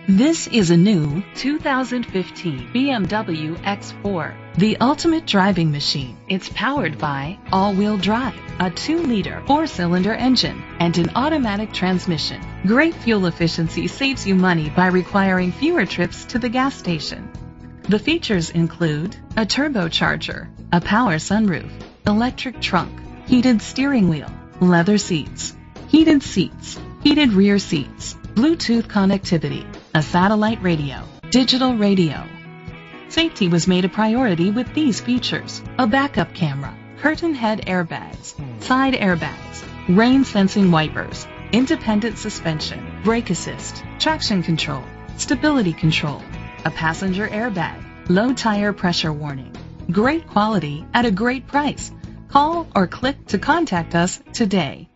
This is a new 2015 BMW X4, the ultimate driving machine. It's powered by all-wheel drive, a 2-liter 4-cylinder engine, and an automatic transmission. Great fuel efficiency saves you money by requiring fewer trips to the gas station. The features include a turbocharger, a power sunroof, electric trunk, heated steering wheel, leather seats, heated rear seats, Bluetooth connectivity, a satellite radio, digital radio. Safety was made a priority with these features: a backup camera, curtain head airbags, side airbags, rain sensing wipers, independent suspension, brake assist, traction control, stability control, a passenger airbag, low tire pressure warning. Great quality at a great price. Call or click to contact us today.